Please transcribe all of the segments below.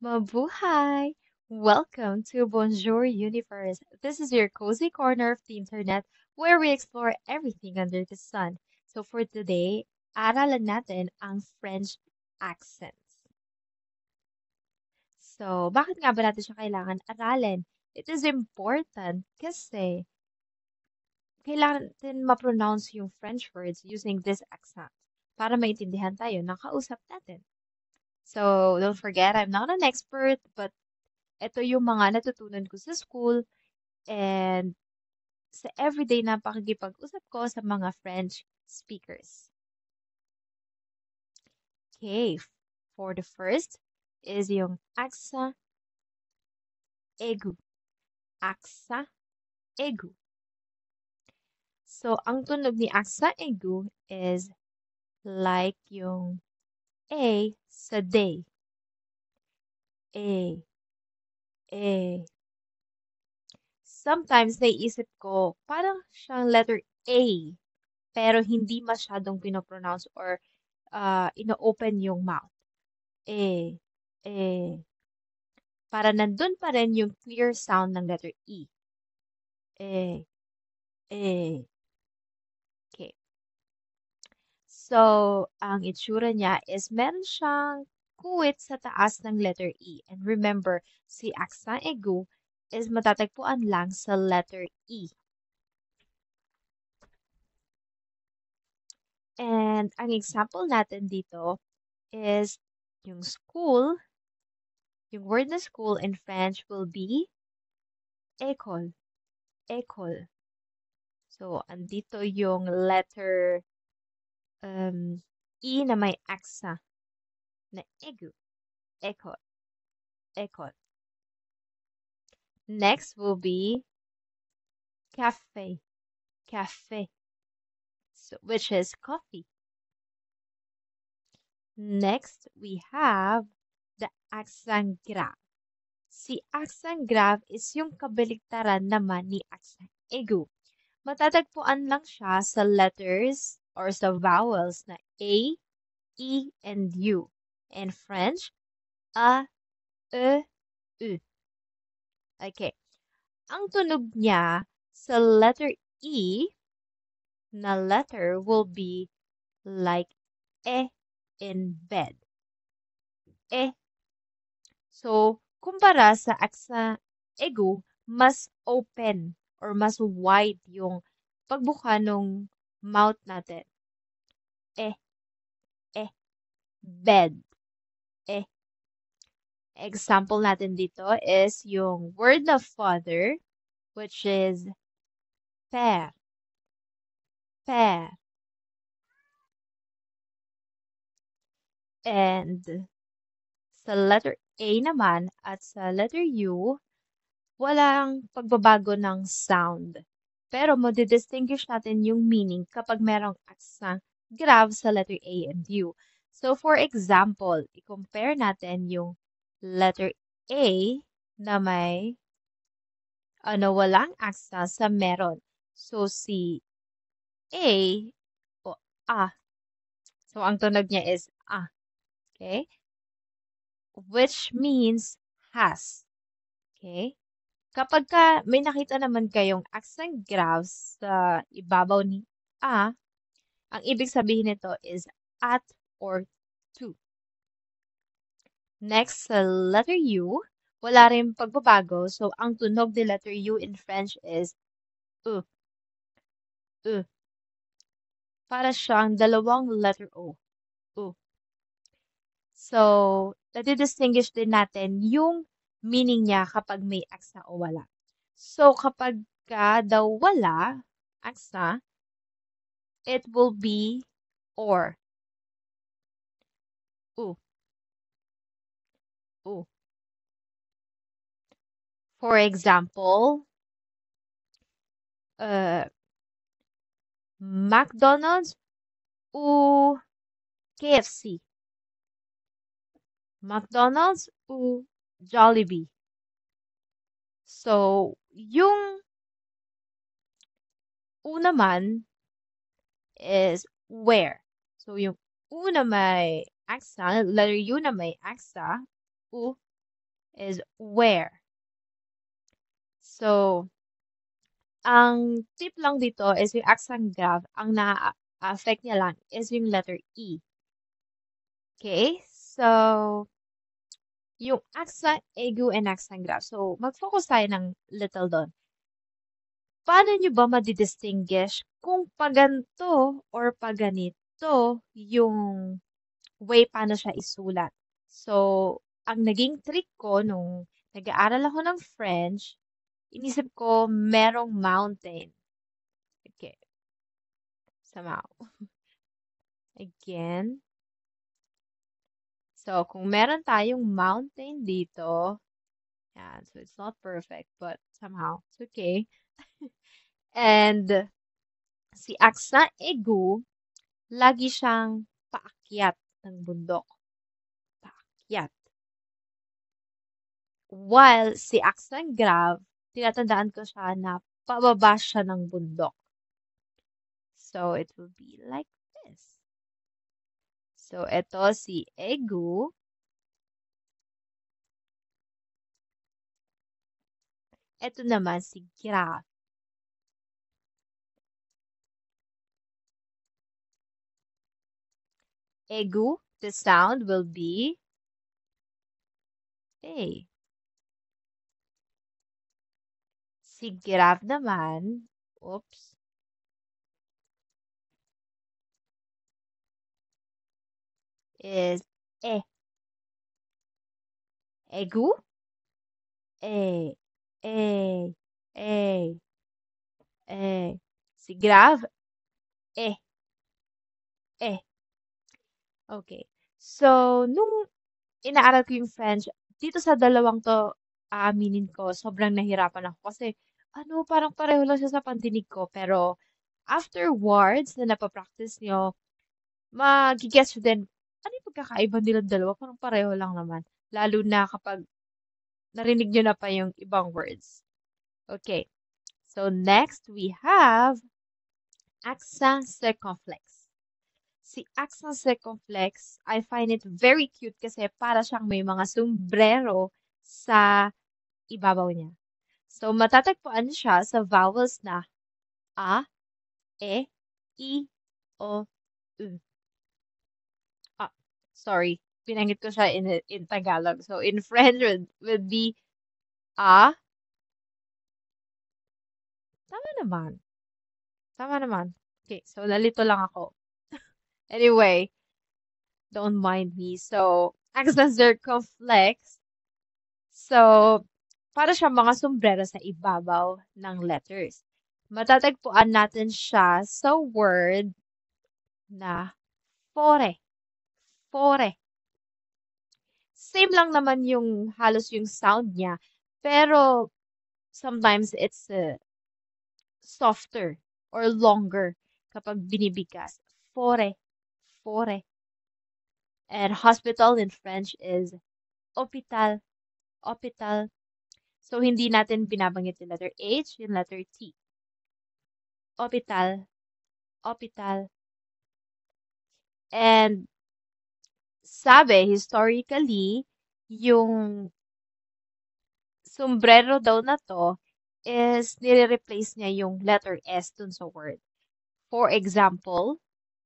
Mabuhay! Welcome to Bonjour Universe. This is your cozy corner of the internet where we explore everything under the sun. So for today, aralan natin ang French accents. So, bakit nga ba natin siya kailangan aralin? It is important kasi kailangan natin ma-pronounce yung French words using this accent para maintindihan tayo ng kausap natin. So, don't forget, I'm not an expert, but ito yung mga natutunan ko sa school and sa everyday na pakikipag-usap ko sa mga French speakers. Okay, for the first is yung accent aigu. Accent aigu. So, ang tunog ni accent aigu is like yung A sa day. A. A. Sometimes naiisip ko, parang siyang letter A, pero hindi masyadong pinopronounce or ino-open yung mouth. Eh, eh, para nandun pa rin yung clear sound ng letter E. Eh, eh. Okay. So, ang itsura niya is meron siyang kuwit sa taas ng letter E. And remember, si accent aigu is matatagpuan lang sa letter E. And ang example natin dito is yung school. Yung word na school in French will be école. École. So, andito yung letter E na may accent na aigu. École. École. Next will be café. Café. So, which is coffee. Next, we have the accent grave. Si accent grave is yung kabaliktaran naman ni accent aigu. Matatagpuan lang siya sa letters or sa vowels na A, E, and U. In French, A, E, U. Okay. Ang tunog niya sa letter E na letter will be like in bed. So, kumpara sa accent aigu, mas open or mas wide yung pagbuka ng mouth natin. Eh, bed. Example natin dito is yung word of father, which is père. Père. And sa letter A naman at sa letter U, walang pagbabago ng sound. Pero madidistinguish natin yung meaning kapag merong accent grave sa letter A and U. So for example, i-compare natin yung letter A na may walang accent sa meron. So si A o A. So ang tunog niya is A. Okay? Which means has. Okay? Kapag may nakita naman kayong accent grave sa ibabaw ni A, ang ibig sabihin nito is at or to. Next, sa letter U, wala rin pagbabago. So, ang tunog ni letter U in French is U. U. Para siyang dalawang letter O. U. So, nadidistinguish din natin yung meaning niya kapag may accent o wala. So, kapag daw wala accent, it will be or. U. U. For example, McDonald's ou KFC. McDonald's ou Jollibee. So, yung U naman is where. So, yung U na may accent, letter U na may accent, U, is where. So, ang tip lang dito is yung accent graph, ang na-affect niya lang is yung letter E. Okay? So, yung accent aigu and accent graph. So, mag-focus tayo ng little doon. Paano nyo ba madidistinguish kung paganto or paganito yung way paano siya isulat? So, ang naging trick ko nung nag-aaral ako ng French, inisip ko merong mountain. Okay. Somehow. Again. So, kung meron tayong mountain dito, yeah, so it's not perfect, but somehow it's okay. And si Aksa Egu, lagi siyang paakyat ng bundok. Paakyat. While si Aksan Grav, tinatandaan ko siya na pababa siya ng bundok. So, it will be like this. So, ito si Egu. Ito naman si Grav. Egu, the sound will be A. Si Grav naman, oops, is E. Egu, E, E, E, E. Si Grav, E, E. Okay. So, nung inaaral ko yung French, dito sa dalawang to, aaminin ko, sobrang nahirapan ako kasi, parang pareho lang siya sa pandinig ko. Pero, afterwards, na napapractice nyo, magigets nyo din, ano yung pagkakaiba nilang dalawa? Parang pareho lang naman. Lalo na kapag narinig nyo na pa yung ibang words. Okay. So, next, we have accent circumflex. Si accent circumflex, I find it very cute kasi para siyang may mga sombrero sa ibabaw niya. So, matatagpuan siya sa vowels na A, E, I, O, U. Sorry. Pinanggit ko siya in Tagalog. So, in French would be A. Tama naman. Tama naman. Okay, so nalito lang ako. Anyway, don't mind me. So, accent circumflex. So, para siya mga sombrero sa ibabaw ng letters. Matatagpuan natin siya sa word na fore. Fore. Same lang naman yung halos yung sound niya, pero sometimes it's softer or longer kapag binibigkas. Fore. Fore. And hospital in French is hôpital. Hôpital. So, hindi natin binabanggit yung letter H, yung letter T. Hôpital. Hôpital. And sabi, historically, yung sombrero daw na to is nire-replace niya yung letter S dun sa word. For example,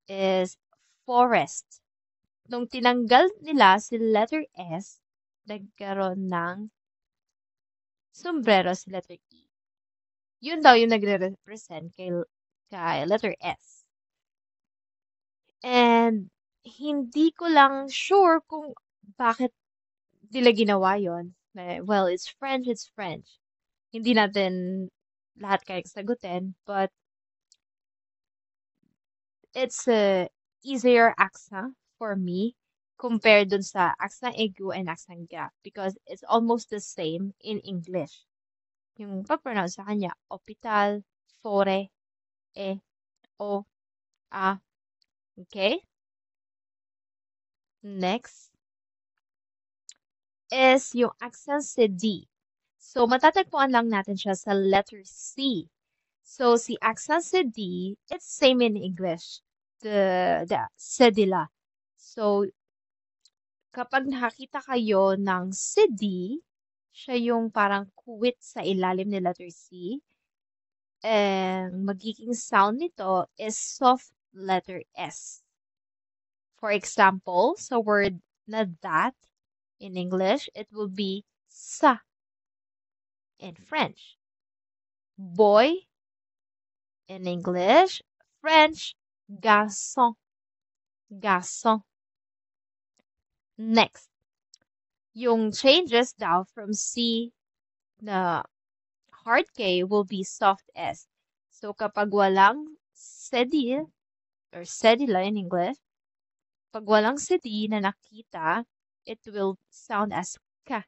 is forest. Nung tinanggal nila si letter S, nagkaroon ng sombrero si letter E. Yun daw yung nagre-represent kay letter S. And hindi ko lang sure kung bakit nila ginawa yun. Well, it's French, it's French. Hindi natin lahat kayang sagutin, but it's a easier accent for me compared dun sa accent aigu and accent gap because it's almost the same in English. Yung pag-pronounce sa kanya, hospital, fore, e, o, a. Okay? Next is yung accent sa D. So, matatagpuan lang natin siya sa letter C. So, si accent sa D, it's same in English. The cedilla. So, kapag nakakita kayo ng C, D, siya yung parang kuwit sa ilalim ni letter C. And magiging sound nito is soft letter S. For example, sa word na that in English, it will be sa in French. Boy in English, French, garçon, garçon. Next, yung changes daw from C na hard K will be soft S. So kapag walang cedil or cedilla in English, pag walang cedi na nakita, it will sound as ka,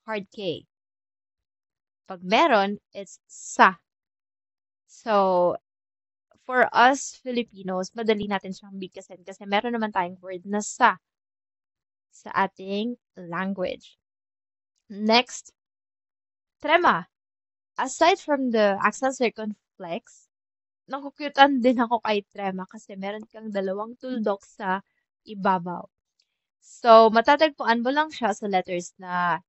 hard K. Pag meron, it's sa. So, for us Filipinos, madali natin siyang bigkasin kasi meron naman tayong word na sa ating language. Next, trema. Aside from the accent circumflex, nakukyutan din ako kay trema kasi meron kang dalawang tuldok sa ibabaw. So, matatagpuan mo lang siya sa letters na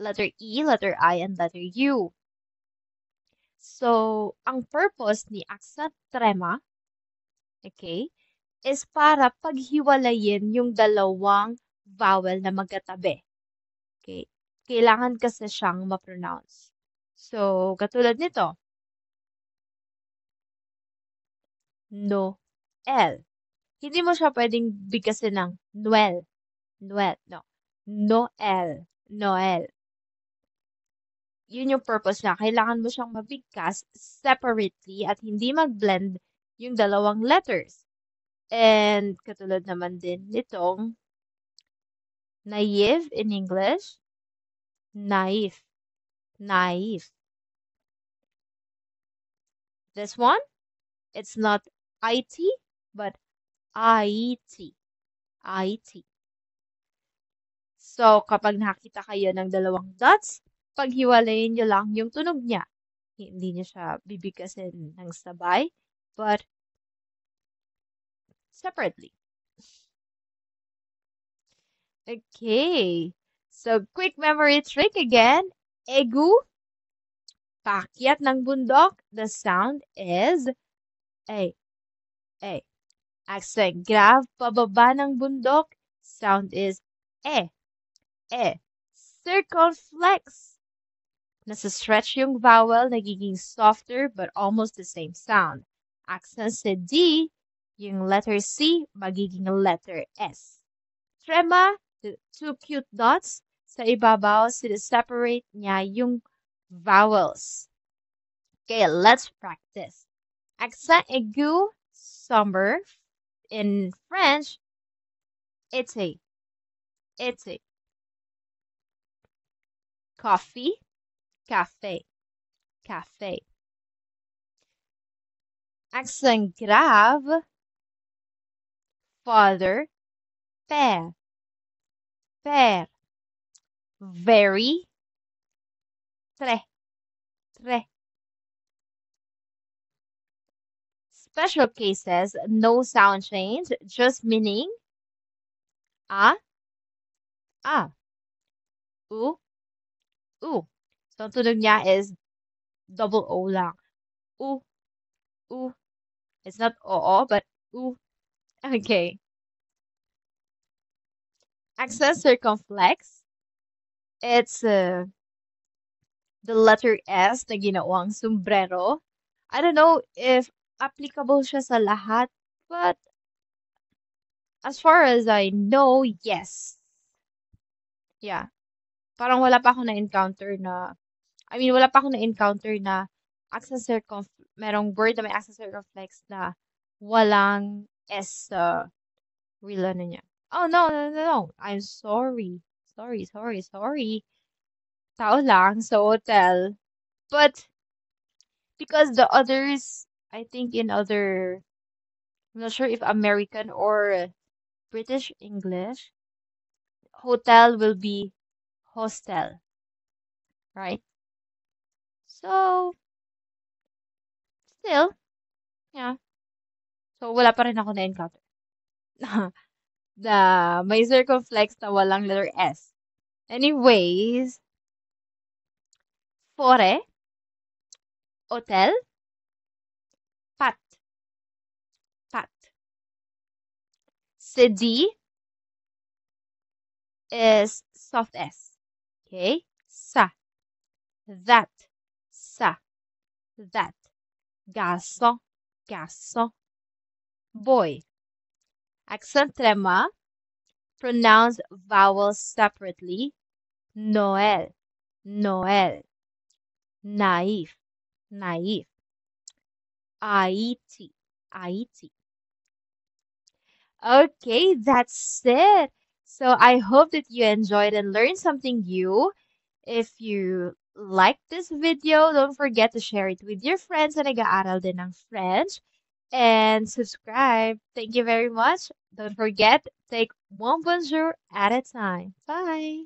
letter E, letter I, and letter U. So, ang purpose ni accent trema, okay, is para paghiwalayin yung dalawang vowel na magkatabi. Okay? Kailangan kasi siyang ma-pronounce. So, katulad nito. No, L. Hindi mo siya pwedeng bigkasin ng Noel. Noel, no. Noel, Noel. Yun yung purpose niya. Kailangan mo siyang mabigkas separately at hindi mag-blend yung dalawang letters. And katulad naman din nitong naive in English, naive, naive. This one, it's not IT, but IT, IT. So, kapag nakita kayo ng dalawang dots, paghiwalayin nyo lang yung tunog niya. Hindi nyo siya bibigkasin ng sabay, but separately. Okay. So, quick memory trick again. Egu, paakyat ng bundok, the sound is A. A. Accent grave, pababa ng bundok, sound is E. E. Circumflex. Nasa-stretch yung vowel, nagiging softer but almost the same sound. Accent sa D, yung letter C, magiging letter S. Trema, the two cute dots, sa ibabaw, sinaseparate niya yung vowels. Okay, let's practice. Accent aigu, summer. In French, été, été. Coffee, café, café. Accent grave, father, père, père. Very, très, très. Special cases, no sound change, just meaning a, u, u. So, ang tunog niya is double O lang. U, u. It's not oo, but u. Okay. Accent circumflex, it's the letter S na ginawang sombrero. I don't know if applicable siya sa lahat, but as far as I know, yes. Yeah. Parang wala pa akong na-encounter na, wala pa akong na-encounter na merong word na may accent circumflex na walang S sa real ano niya. Oh, no. I'm sorry. Sorry. Tao lang sa hotel. But, because the others, I think in other, I'm not sure if American or British English, hotel will be hostel, right? So, still, yeah. So, wala pa rin ako na-encounter. May circumflex na walang letter S. Anyways, Fore, hotel, pat, pat. City is soft S. Okay? Sa, that, sa, that. Garçon, garçon. Boy. Accent trema, pronounce vowels separately. Noel, Noel. Naif, naif. Haiti, Haiti. Okay, that's it. So I hope that you enjoyed and learned something new. If you like this video, don't forget to share it with your friends na nag-aaral din ng French and subscribe. Thank you very much. Don't forget, take one bonjour at a time. Bye!